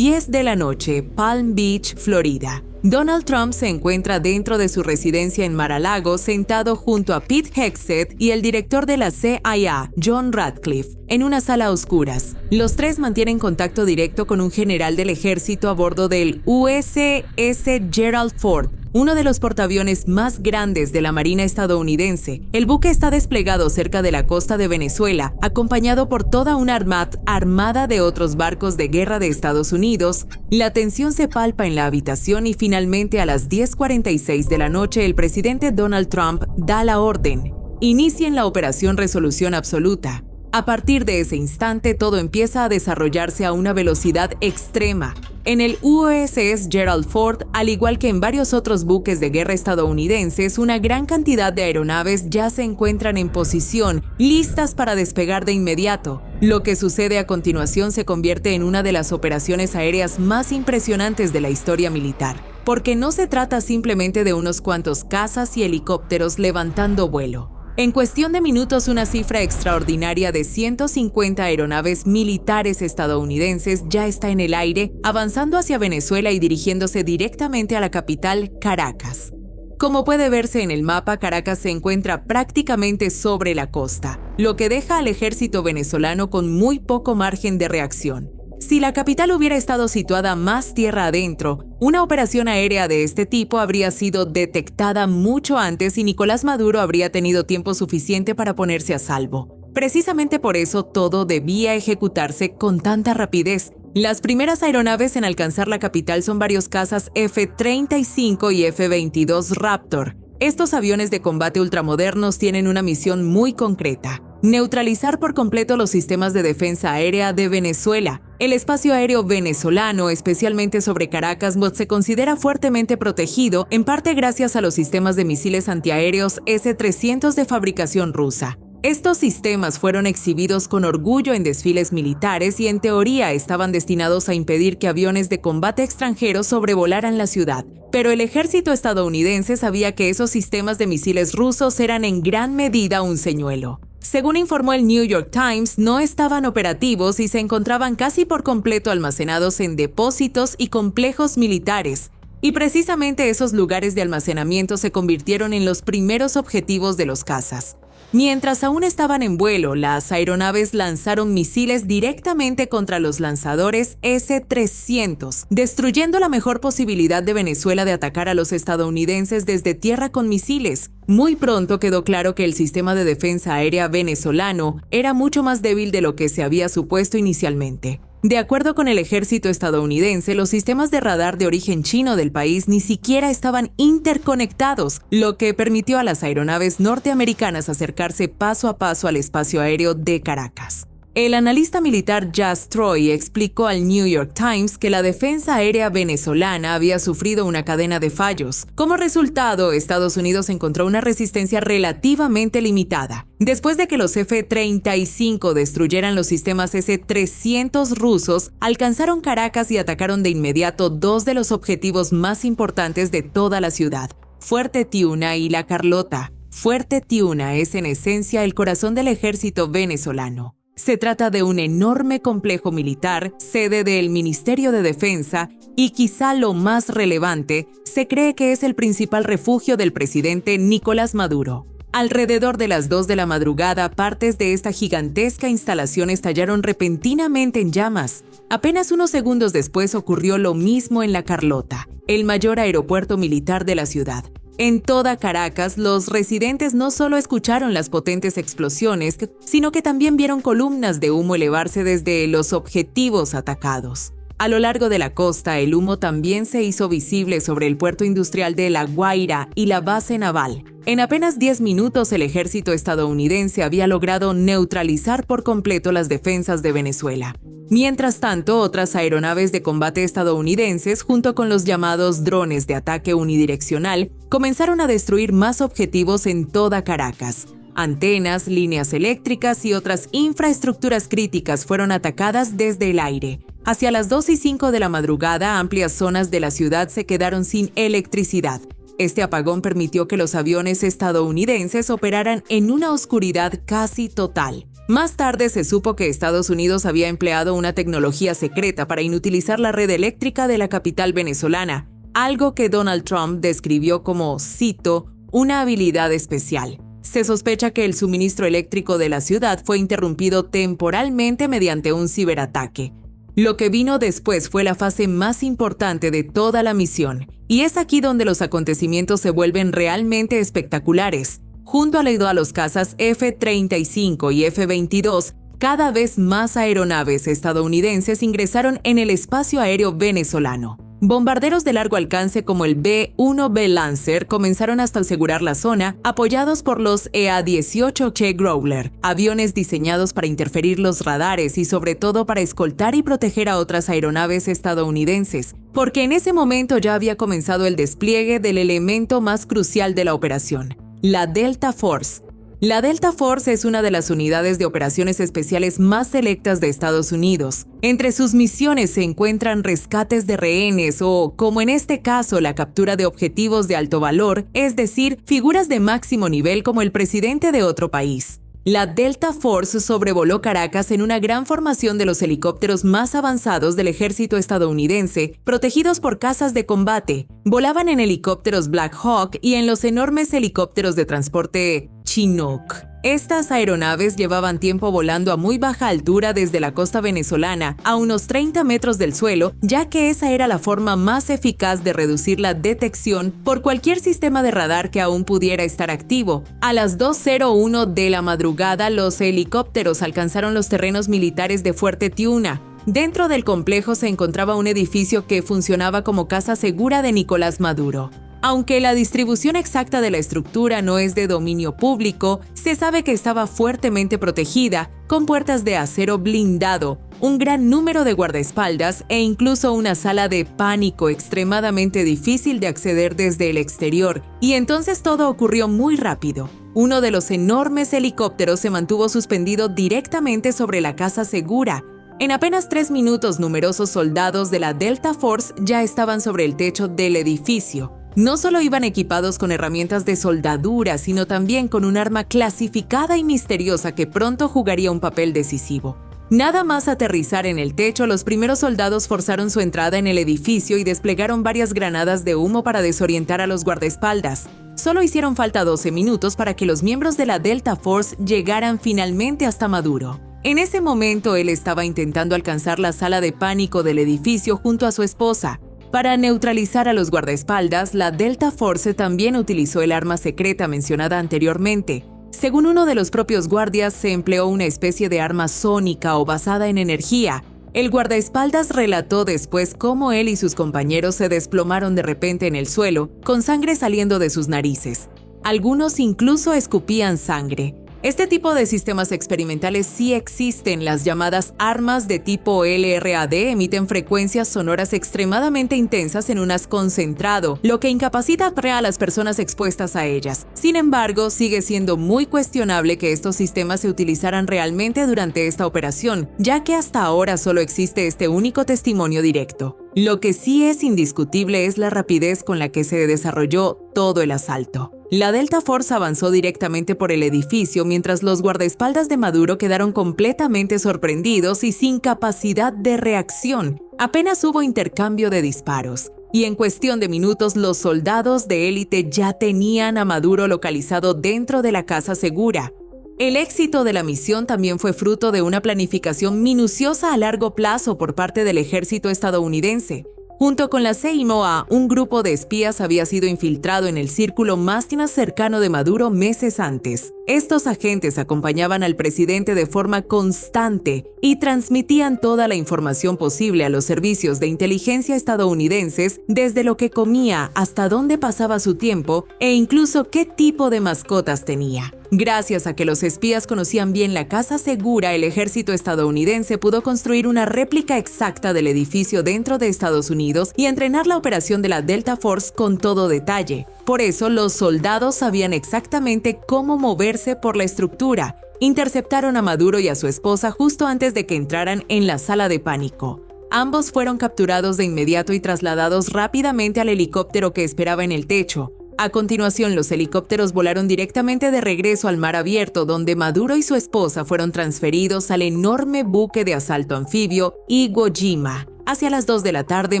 10 de la noche, Palm Beach, Florida. Donald Trump se encuentra dentro de su residencia en Mar-a-Lago sentado junto a Pete Hegseth y el director de la CIA, John Ratcliffe, en una sala a oscuras. Los tres mantienen contacto directo con un general del ejército a bordo del USS Gerald Ford, uno de los portaaviones más grandes de la Marina estadounidense. El buque está desplegado cerca de la costa de Venezuela, acompañado por toda una armada de otros barcos de guerra de Estados Unidos. La tensión se palpa en la habitación y finalmente a las 10:46 de la noche el presidente Donald Trump da la orden: inicien la operación Resolución Absoluta. A partir de ese instante, todo empieza a desarrollarse a una velocidad extrema. En el USS Gerald Ford, al igual que en varios otros buques de guerra estadounidenses, una gran cantidad de aeronaves ya se encuentran en posición, listas para despegar de inmediato. Lo que sucede a continuación se convierte en una de las operaciones aéreas más impresionantes de la historia militar, porque no se trata simplemente de unos cuantos cazas y helicópteros levantando vuelo. En cuestión de minutos, una cifra extraordinaria de 150 aeronaves militares estadounidenses ya está en el aire, avanzando hacia Venezuela y dirigiéndose directamente a la capital, Caracas. Como puede verse en el mapa, Caracas se encuentra prácticamente sobre la costa, lo que deja al ejército venezolano con muy poco margen de reacción. Si la capital hubiera estado situada más tierra adentro, una operación aérea de este tipo habría sido detectada mucho antes y Nicolás Maduro habría tenido tiempo suficiente para ponerse a salvo. Precisamente por eso todo debía ejecutarse con tanta rapidez. Las primeras aeronaves en alcanzar la capital son varios cazas F-35 y F-22 Raptor. Estos aviones de combate ultramodernos tienen una misión muy concreta: neutralizar por completo los sistemas de defensa aérea de Venezuela. El espacio aéreo venezolano, especialmente sobre Caracas, se considera fuertemente protegido, en parte gracias a los sistemas de misiles antiaéreos S-300 de fabricación rusa. Estos sistemas fueron exhibidos con orgullo en desfiles militares y en teoría estaban destinados a impedir que aviones de combate extranjeros sobrevolaran la ciudad. Pero el ejército estadounidense sabía que esos sistemas de misiles rusos eran en gran medida un señuelo. Según informó el New York Times, no estaban operativos y se encontraban casi por completo almacenados en depósitos y complejos militares. Y precisamente esos lugares de almacenamiento se convirtieron en los primeros objetivos de los cazas. Mientras aún estaban en vuelo, las aeronaves lanzaron misiles directamente contra los lanzadores S-300, destruyendo la mejor posibilidad de Venezuela de atacar a los estadounidenses desde tierra con misiles. Muy pronto quedó claro que el sistema de defensa aérea venezolano era mucho más débil de lo que se había supuesto inicialmente. De acuerdo con el ejército estadounidense, los sistemas de radar de origen chino del país ni siquiera estaban interconectados, lo que permitió a las aeronaves norteamericanas acercarse paso a paso al espacio aéreo de Caracas. El analista militar Jas Troy explicó al New York Times que la defensa aérea venezolana había sufrido una cadena de fallos. Como resultado, Estados Unidos encontró una resistencia relativamente limitada. Después de que los F-35 destruyeran los sistemas S-300 rusos, alcanzaron Caracas y atacaron de inmediato dos de los objetivos más importantes de toda la ciudad: Fuerte Tiuna y La Carlota. Fuerte Tiuna es en esencia el corazón del ejército venezolano. Se trata de un enorme complejo militar, sede del Ministerio de Defensa, y quizá lo más relevante, se cree que es el principal refugio del presidente Nicolás Maduro. Alrededor de las 2 de la madrugada, partes de esta gigantesca instalación estallaron repentinamente en llamas. Apenas unos segundos después ocurrió lo mismo en La Carlota, el mayor aeropuerto militar de la ciudad. En toda Caracas, los residentes no solo escucharon las potentes explosiones, sino que también vieron columnas de humo elevarse desde los objetivos atacados. A lo largo de la costa, el humo también se hizo visible sobre el puerto industrial de La Guaira y la base naval. En apenas 10 minutos, el ejército estadounidense había logrado neutralizar por completo las defensas de Venezuela. Mientras tanto, otras aeronaves de combate estadounidenses, junto con los llamados drones de ataque unidireccional, comenzaron a destruir más objetivos en toda Caracas. Antenas, líneas eléctricas y otras infraestructuras críticas fueron atacadas desde el aire. Hacia las 2:05 de la madrugada, amplias zonas de la ciudad se quedaron sin electricidad. Este apagón permitió que los aviones estadounidenses operaran en una oscuridad casi total. Más tarde se supo que Estados Unidos había empleado una tecnología secreta para inutilizar la red eléctrica de la capital venezolana, algo que Donald Trump describió como, cito, una habilidad especial. Se sospecha que el suministro eléctrico de la ciudad fue interrumpido temporalmente mediante un ciberataque. Lo que vino después fue la fase más importante de toda la misión, y es aquí donde los acontecimientos se vuelven realmente espectaculares. Junto a los cazas F-35 y F-22, cada vez más aeronaves estadounidenses ingresaron en el espacio aéreo venezolano. Bombarderos de largo alcance como el B-1B Lancer comenzaron hasta asegurar la zona, apoyados por los EA-18Ch Growler, aviones diseñados para interferir los radares y sobre todo para escoltar y proteger a otras aeronaves estadounidenses, porque en ese momento ya había comenzado el despliegue del elemento más crucial de la operación, la Delta Force. La Delta Force es una de las unidades de operaciones especiales más selectas de Estados Unidos. Entre sus misiones se encuentran rescates de rehenes o, como en este caso, la captura de objetivos de alto valor, es decir, figuras de máximo nivel como el presidente de otro país. La Delta Force sobrevoló Caracas en una gran formación de los helicópteros más avanzados del ejército estadounidense, protegidos por cazas de combate. Volaban en helicópteros Black Hawk y en los enormes helicópteros de transporte Chinook. Estas aeronaves llevaban tiempo volando a muy baja altura desde la costa venezolana a unos 30 metros del suelo, ya que esa era la forma más eficaz de reducir la detección por cualquier sistema de radar que aún pudiera estar activo. A las 2:01 de la madrugada, los helicópteros alcanzaron los terrenos militares de Fuerte Tiuna. Dentro del complejo se encontraba un edificio que funcionaba como casa segura de Nicolás Maduro. Aunque la distribución exacta de la estructura no es de dominio público, se sabe que estaba fuertemente protegida, con puertas de acero blindado, un gran número de guardaespaldas e incluso una sala de pánico extremadamente difícil de acceder desde el exterior. Y entonces todo ocurrió muy rápido. Uno de los enormes helicópteros se mantuvo suspendido directamente sobre la casa segura. En apenas 3 minutos, numerosos soldados de la Delta Force ya estaban sobre el techo del edificio. No solo iban equipados con herramientas de soldadura, sino también con un arma clasificada y misteriosa que pronto jugaría un papel decisivo. Nada más aterrizar en el techo, los primeros soldados forzaron su entrada en el edificio y desplegaron varias granadas de humo para desorientar a los guardaespaldas. Solo hicieron falta 12 minutos para que los miembros de la Delta Force llegaran finalmente hasta Maduro. En ese momento, él estaba intentando alcanzar la sala de pánico del edificio junto a su esposa. Para neutralizar a los guardaespaldas, la Delta Force también utilizó el arma secreta mencionada anteriormente. Según uno de los propios guardias, se empleó una especie de arma sónica o basada en energía. El guardaespaldas relató después cómo él y sus compañeros se desplomaron de repente en el suelo, con sangre saliendo de sus narices. Algunos incluso escupían sangre. Este tipo de sistemas experimentales sí existen. Las llamadas armas de tipo LRAD emiten frecuencias sonoras extremadamente intensas en un haz concentrado, lo que incapacita a las personas expuestas a ellas. Sin embargo, sigue siendo muy cuestionable que estos sistemas se utilizaran realmente durante esta operación, ya que hasta ahora solo existe este único testimonio directo. Lo que sí es indiscutible es la rapidez con la que se desarrolló todo el asalto. La Delta Force avanzó directamente por el edificio mientras los guardaespaldas de Maduro quedaron completamente sorprendidos y sin capacidad de reacción. Apenas hubo intercambio de disparos, y en cuestión de minutos los soldados de élite ya tenían a Maduro localizado dentro de la casa segura. El éxito de la misión también fue fruto de una planificación minuciosa a largo plazo por parte del ejército estadounidense. Junto con la CIMOA, un grupo de espías había sido infiltrado en el círculo más cercano de Maduro meses antes. Estos agentes acompañaban al presidente de forma constante y transmitían toda la información posible a los servicios de inteligencia estadounidenses, desde lo que comía hasta dónde pasaba su tiempo e incluso qué tipo de mascotas tenía. Gracias a que los espías conocían bien la casa segura, el ejército estadounidense pudo construir una réplica exacta del edificio dentro de Estados Unidos y entrenar la operación de la Delta Force con todo detalle. Por eso, los soldados sabían exactamente cómo moverse por la estructura. Interceptaron a Maduro y a su esposa justo antes de que entraran en la sala de pánico. Ambos fueron capturados de inmediato y trasladados rápidamente al helicóptero que esperaba en el techo. A continuación, los helicópteros volaron directamente de regreso al mar abierto, donde Maduro y su esposa fueron transferidos al enorme buque de asalto anfibio Iwo Jima. Hacia las 2 de la tarde,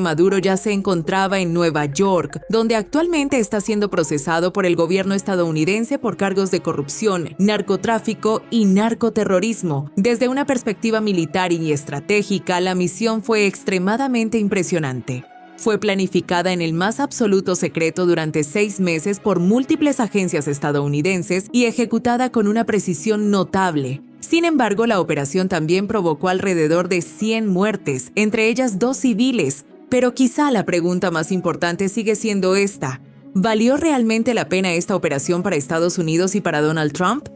Maduro ya se encontraba en Nueva York, donde actualmente está siendo procesado por el gobierno estadounidense por cargos de corrupción, narcotráfico y narcoterrorismo. Desde una perspectiva militar y estratégica, la misión fue extremadamente impresionante. Fue planificada en el más absoluto secreto durante 6 meses por múltiples agencias estadounidenses y ejecutada con una precisión notable. Sin embargo, la operación también provocó alrededor de 100 muertes, entre ellas 2 civiles. Pero quizá la pregunta más importante sigue siendo esta: ¿valió realmente la pena esta operación para Estados Unidos y para Donald Trump?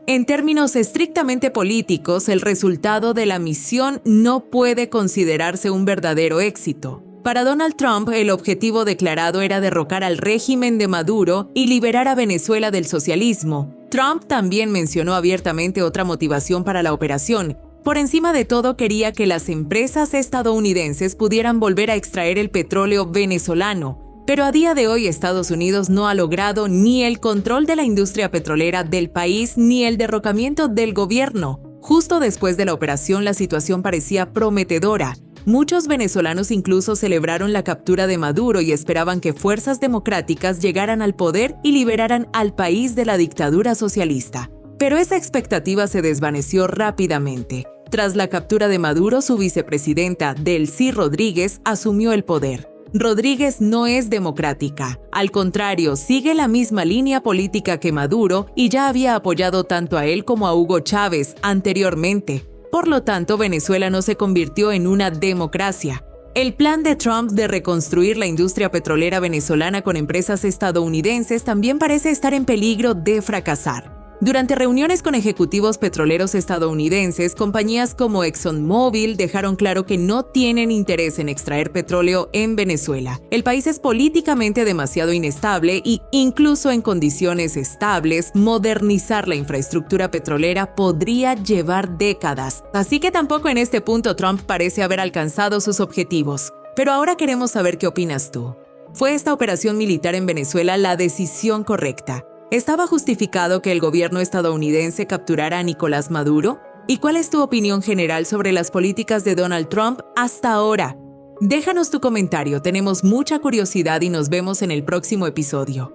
En términos estrictamente políticos, el resultado de la misión no puede considerarse un verdadero éxito. Para Donald Trump, el objetivo declarado era derrocar al régimen de Maduro y liberar a Venezuela del socialismo. Trump también mencionó abiertamente otra motivación para la operación. Por encima de todo, quería que las empresas estadounidenses pudieran volver a extraer el petróleo venezolano. Pero a día de hoy, Estados Unidos no ha logrado ni el control de la industria petrolera del país ni el derrocamiento del gobierno. Justo después de la operación, la situación parecía prometedora. Muchos venezolanos incluso celebraron la captura de Maduro y esperaban que fuerzas democráticas llegaran al poder y liberaran al país de la dictadura socialista. Pero esa expectativa se desvaneció rápidamente. Tras la captura de Maduro, su vicepresidenta, Delcy Rodríguez, asumió el poder. Rodríguez no es democrática. Al contrario, sigue la misma línea política que Maduro y ya había apoyado tanto a él como a Hugo Chávez anteriormente. Por lo tanto, Venezuela no se convirtió en una democracia. El plan de Trump de reconstruir la industria petrolera venezolana con empresas estadounidenses también parece estar en peligro de fracasar. Durante reuniones con ejecutivos petroleros estadounidenses, compañías como ExxonMobil dejaron claro que no tienen interés en extraer petróleo en Venezuela. El país es políticamente demasiado inestable y, incluso en condiciones estables, modernizar la infraestructura petrolera podría llevar décadas. Así que tampoco en este punto Trump parece haber alcanzado sus objetivos. Pero ahora queremos saber qué opinas tú. ¿Fue esta operación militar en Venezuela la decisión correcta? ¿Estaba justificado que el gobierno estadounidense capturara a Nicolás Maduro? ¿Y cuál es tu opinión general sobre las políticas de Donald Trump hasta ahora? Déjanos tu comentario, tenemos mucha curiosidad y nos vemos en el próximo episodio.